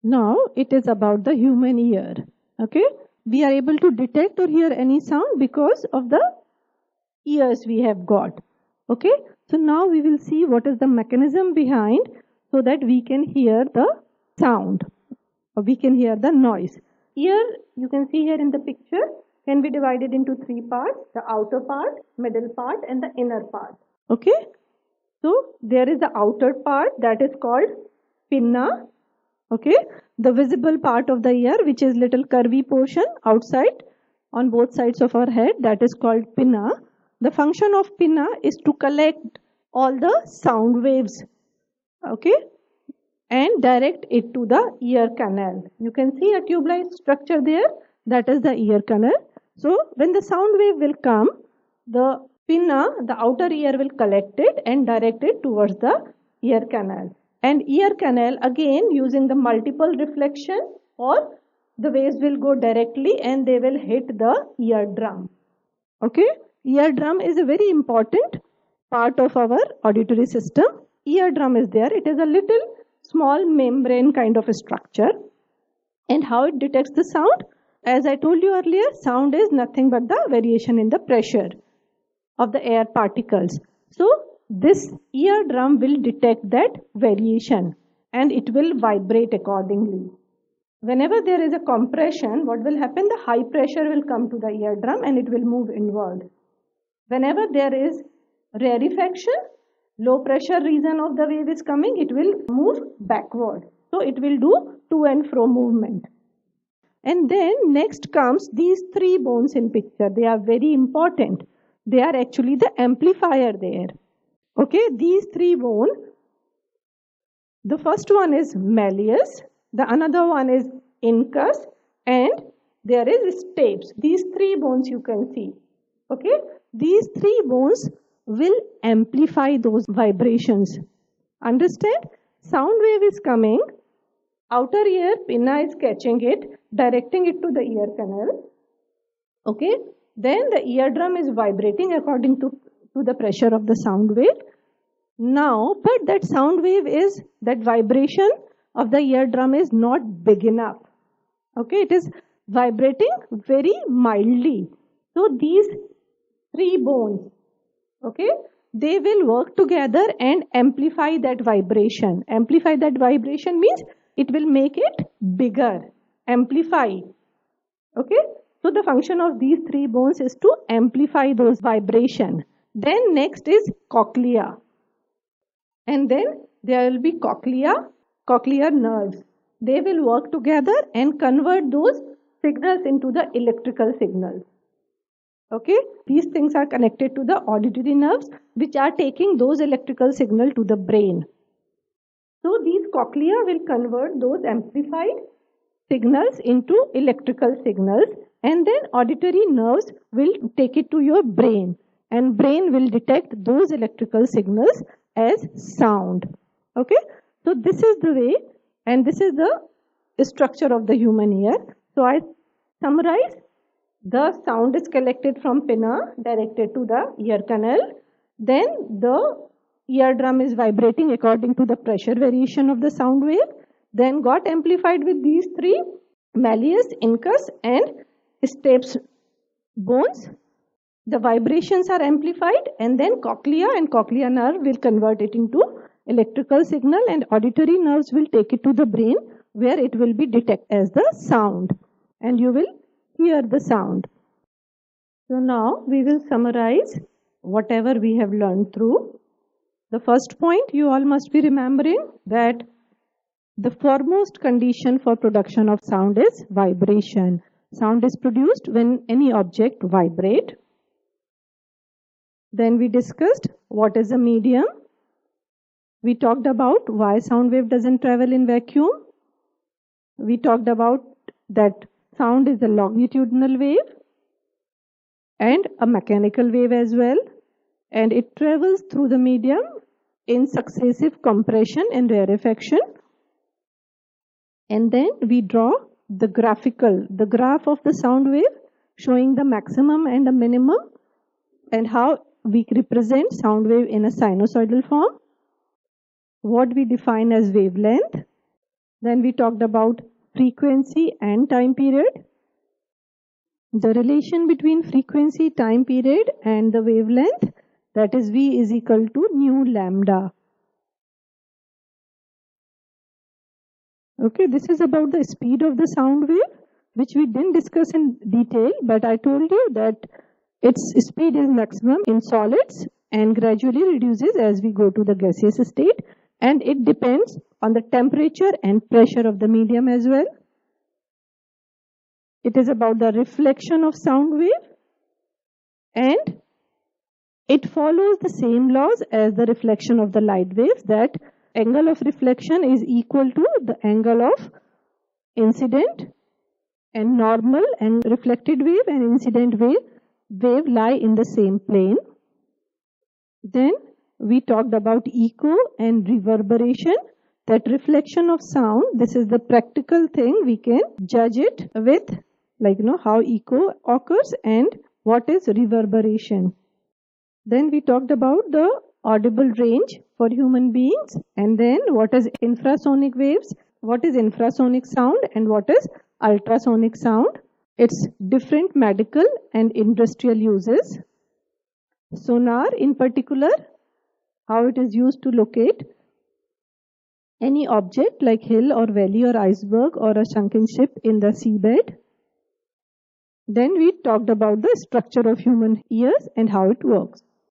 Now it is about the human ear. Okay, we are able to detect or hear any sound because of the ears we have got. Okay, so now we will see what is the mechanism behind so that we can hear the sound or we can hear the noise. Ear, you can see here in the picture, can be divided into three parts: the outer part, middle part, and the inner part. Okay, so there is the outer part that is called pinna. Okay, the visible part of the ear, which is little curvy portion outside on both sides of our head, that is called pinna. The function of pinna is to collect all the sound waves, okay, and direct it to the ear canal. You can see a tube-like structure there, that is the ear canal. So when the sound wave will come, the pinna, the outer ear, will collect it and direct it towards the ear canal. And ear canal, again using the multiple reflection, or the waves will go directly and they will hit the eardrum. Okay, eardrum is a very important part of our auditory system. Eardrum is there. It is a little small membrane kind of a structure. And how it detects the sound? As I told you earlier, sound is nothing but the variation in the pressure of the air particles. So this eardrum will detect that variation and it will vibrate accordingly. Whenever there is a compression, what will happen? The high pressure will come to the eardrum and it will move inward. Whenever there is rarefaction, low pressure region of the wave is coming, it will move backward. So it will do to and fro movement. And then next comes these three bones in picture. They are very important. They are actually the amplifier there. Okay, these three bones. The first one is malleus, the another one is incus, and there is stapes. These three bones you can see. Okay, these three bones will amplify those vibrations. Understand? Sound wave is coming, outer ear pinna is catching it, directing it to the ear canal. Okay, then the eardrum is vibrating according to the pressure of the sound wave. Now, but that sound wave is, that vibration of the eardrum is not big enough. Okay, it is vibrating very mildly. So these three bones, okay, they will work together and amplify that vibration. Amplify that vibration means it will make it bigger, amplify. Okay, so the function of these three bones is to amplify those vibration. Then next is cochlea. And then there will be cochlear nerves. They will work together and convert those signals into the electrical signals. Okay, these things are connected to the auditory nerves, which are taking those electrical signals to the brain. So these cochlea will convert those amplified signals into electrical signals, and then auditory nerves will take it to your brain, and brain will detect those electrical signals as sound. Okay, so this is the way, and this is the structure of the human ear. So I summarize: the sound is collected from pinna, directed to the ear canal. Then the eardrum is vibrating according to the pressure variation of the sound wave. Then got amplified with these three: malleus, incus, and stapes bones. The vibrations are amplified, and then cochlea and cochlear nerve will convert it into electrical signal, and auditory nerves will take it to the brain, where it will be detected as the sound, and you will hear the sound. So now we will summarize whatever we have learned through. The first point you all must be remembering, that the foremost condition for production of sound is vibration. Sound is produced when any object vibrates. Then we discussed what is a medium. We talked about why sound wave doesn't travel in vacuum. We talked about that sound is a longitudinal wave and a mechanical wave as well, and it travels through the medium in successive compression and rarefaction. And then we draw the graph of the sound wave, showing the maximum and the minimum, and how we represent sound wave in a sinusoidal form, what we define as wavelength, Then we talked about frequency and time period. The relation between frequency, time period and the wavelength, that is V is equal to nu lambda. Okay, this is about the speed of the sound wave, which we didn't discuss in detail, but I told you that its speed is maximum in solids and gradually reduces as we go to the gaseous state, and it depends on the temperature and pressure of the medium as well. It is about the reflection of sound wave, and it follows the same laws as the reflection of the light waves, that angle of reflection is equal to the angle of incident, and normal and reflected wave and incident wave lie in the same plane. Then we talked about echo and reverberation, that reflection of sound, this is the practical thing we can judge it with, like how echo occurs and what is reverberation. Then we talked about the audible range for human beings, and then what is infrasonic waves, what is infrasonic sound, and what is ultrasonic sound, its different medical and industrial uses. Sonar in particular, how it is used to locate any object like hill or valley or iceberg or a sunken ship in the seabed. Then we talked about the structure of human ears and how it works.